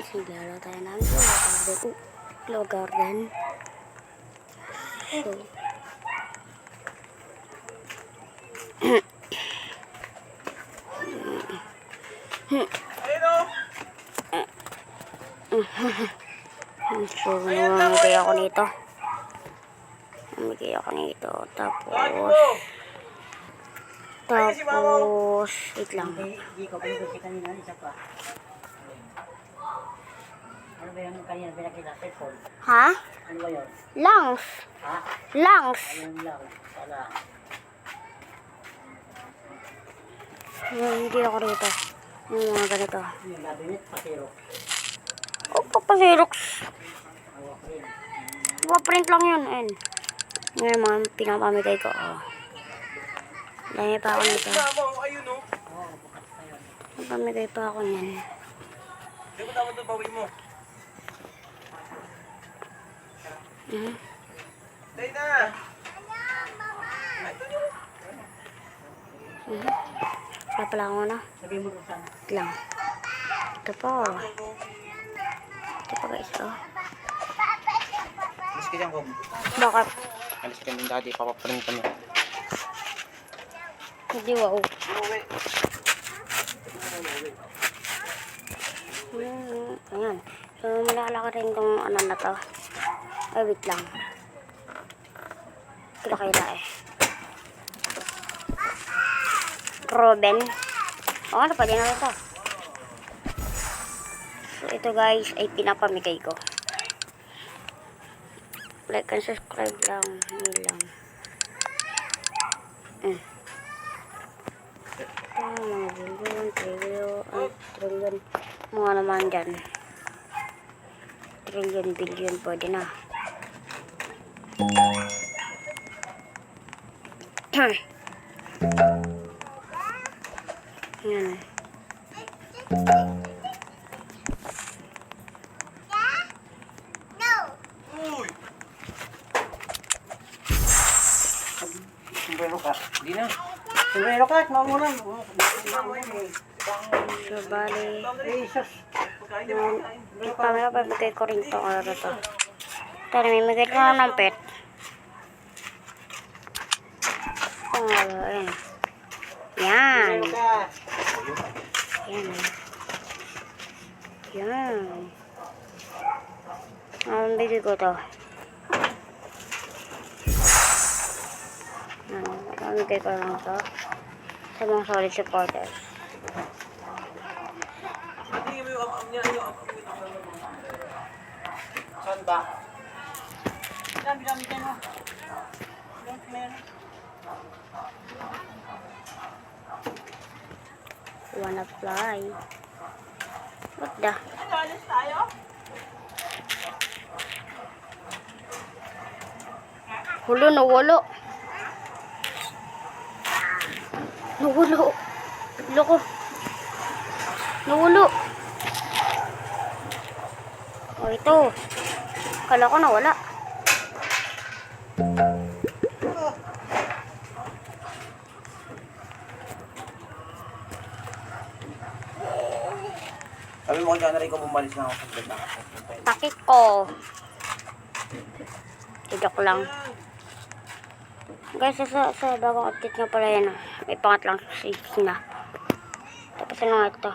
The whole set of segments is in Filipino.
guys, naglaro tayo ng Glow Garden. So, mamigay ako nito. Tapos, wait lang. Ano ba yung kanina pinakita? Petrol? Ha? Ano ba yun? Lungs. Ha? Lungs. Ayun lang. Sana. Hindi ako rito. Yung mga ganito. Yung labinet, pasiro. Opo, pa-Xerox. Hawak rin. Print lang yun. Ayun. Ngayon mga pinapamigay ko. Oh. Dahil pa ako nito. Ayun o. Oo, bukas pa yun. Pamigay pa ako niyan. Hindi mo dapat ito bawi mo. Day na! Wala pala ako na. Sabihin mo kung saan. Wait lang. Ito po. Ito po guys. Oh. Alis ka dyan, Kob. Bakit? Alis ka din dati, papaprint kami. Hindi wow. Ayan. So, malala ko rin itong ano na to. Ay, wait lang. Kila eh. Robin. O, ano pa din na ito. So, ito guys ay pinapamigay ko. Like and subscribe lang. Yun lang. Mga billion, trillion. Mga naman dyan. Trillion, billion, pwede na. Yan. Uy! Sombrero ka. Hindi na. Sombrero ka, mamuna. So, bali. Jesus. Pamigay ko rin itong ano to. Ito, namimigay ko na ng pet. Ayan. Yan. Yan. Yan. Ang bigay ko to. Ang bigay ko lang to. Sa mga solid supporters. Tingin mo yung up niya. Saan ba? Dami-dami dyan, oh. Wanna fly. What the? Alis tayo? Hulo, nawalo. Nawalo. Loko. Nawalo. Oh, ito. Kala ko nawala. Sabi mo kung dyan na rin kung bumalis na ako sa bed na ako. Takik ko. Joke lang. Guys, sa bagong update nga pala yan. May pangatlang season na. Tapos ano nga ito?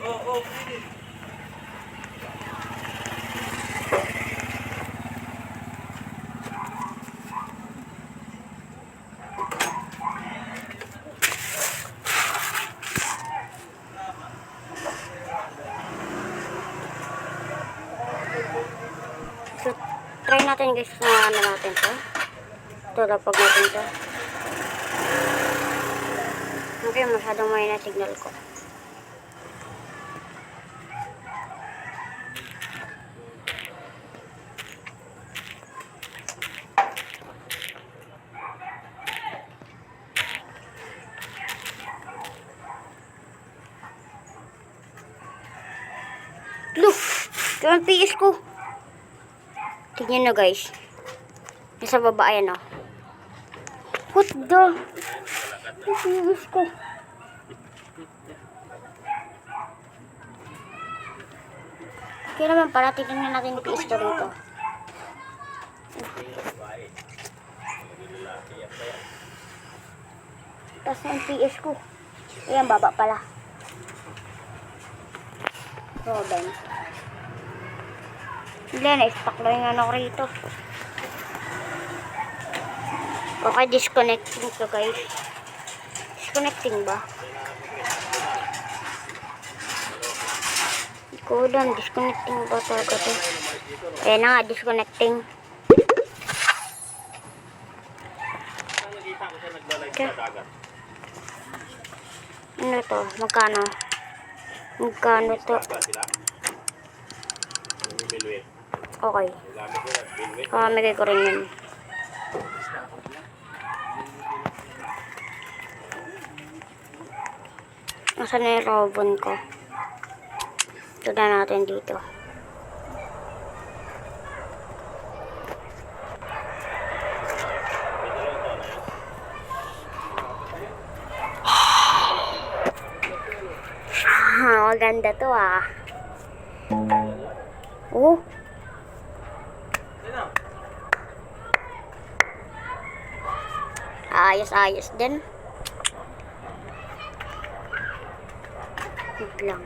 Oo. So, try natin guys na ano natin to. Ito, lapag natin to. Okay, masyadong may na signal ko. Look! Ito ang PS ko. Tingnan nyo guys. Nasa baba, ayan o. What the? Diyos ko. Kaya naman pala, tignan natin yung PS ko rito. Tapos na yung PS ko. Ayan, baba pala. Robin. Hindi, na-stuck lang yung ano ko rito. Okay, disconnecting to guys. Disconnecting ba? Hindi ko alam, disconnecting ba talaga to? Ayan na nga, disconnecting. Okay. Ano to? Magkano? Magkano to? Okay. Mamigay ko rin yun. Nasaan na yung robon ko? Tignan natin dito. Maganda to ah. Oh. Ayos din. Wait lang.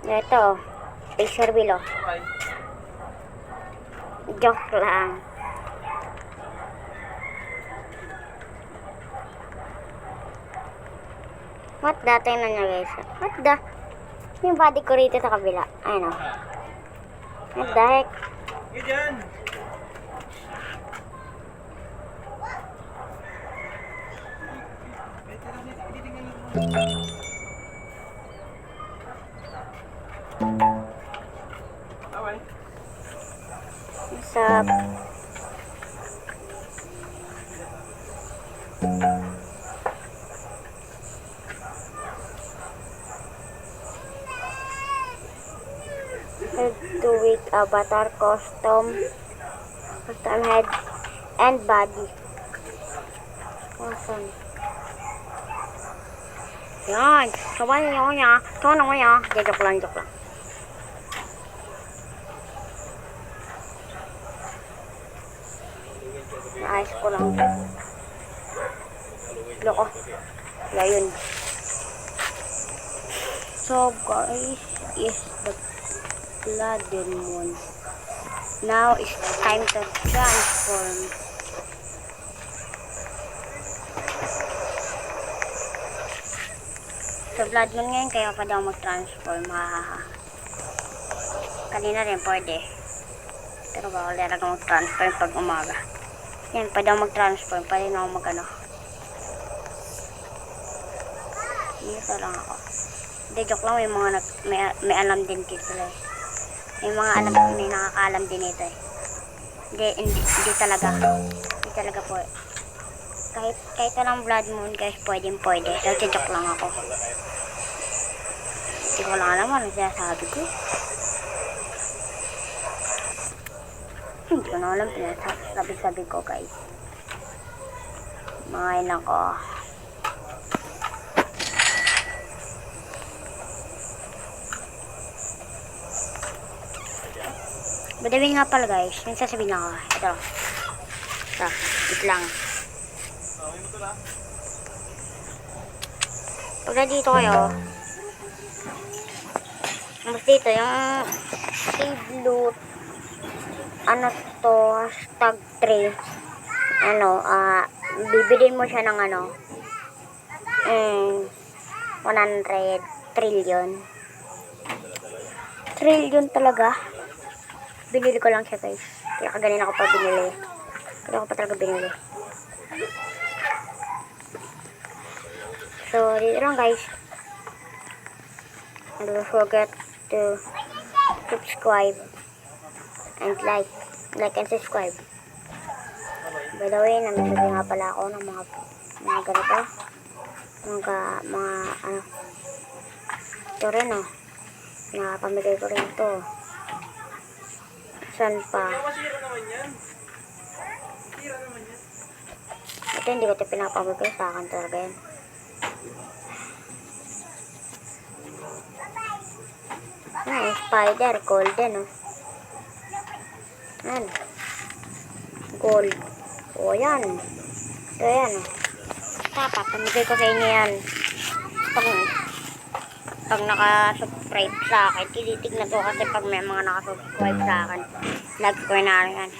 Ito. Spacer wheel oh. Joke lang. What the? Tingnan nyo guys. What the? Yung body ko rito sa kabila. Ayun o. What the heck? Ganyan. What's up? Head to week avatar custom head and body. Awesome. Yan. Sabahin nyo niya. Tono mo niya. Joke lang. Naayos ko lang ito. Loko. Ngayon. So guys, is the blood moon. Now it's time to transform. So blood moon ngayon, kaya pa daw mag-transform. Kanina rin pwede. Pero bawal talaga mag-transform pag umaga. Yan, pa daw mag-transform. Pwede na ako mag-ano. Dito lang ako. Hindi, joke lang. May mga may alam din dito eh. May mga may nakakaalam din ito eh. Hindi talaga. Hindi talaga po eh. Kahit walang blood moon guys, pwede. So, joke lang ako. Hindi ko lang alam ano sinasabi ko. Hindi ko na alam pinasabi ko guys. Mga ina ko. Badawin nga pala guys, yung sasabihin ako. Ito. Wait lang. Pag dito kayo, mas dito yung save loot, ano to, #3, bibilin mo siya ng 100 trillion talaga. Binili ko lang siya guys. Kaya kaganin ako pa binili. Kaya ako pa talaga binili. So, dito lang guys. And don't forget to subscribe and like and subscribe. By the way, namimili nga pala ako ng mga ganito. Ito rin oh. Nakapamigay ko rin ito. Saan pa? Masira naman yan. Masira naman yan. Ito, hindi ko ito pinapabigay. Sa akin talaga yan. Ayan, spider. Golden, oh. Ayan. Gold. O, yan. Ito, yan, oh. Dapat, pamigay ko sa inyo yan. Pag naka-subscribe sa akin, tinitignan ko kasi pag may mga naka-subscribe sa akin, like ko na rin yan.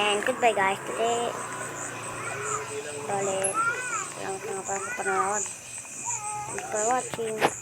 And goodbye guys, today. Ulit. Lang sa mga panonood. Thanks for watching.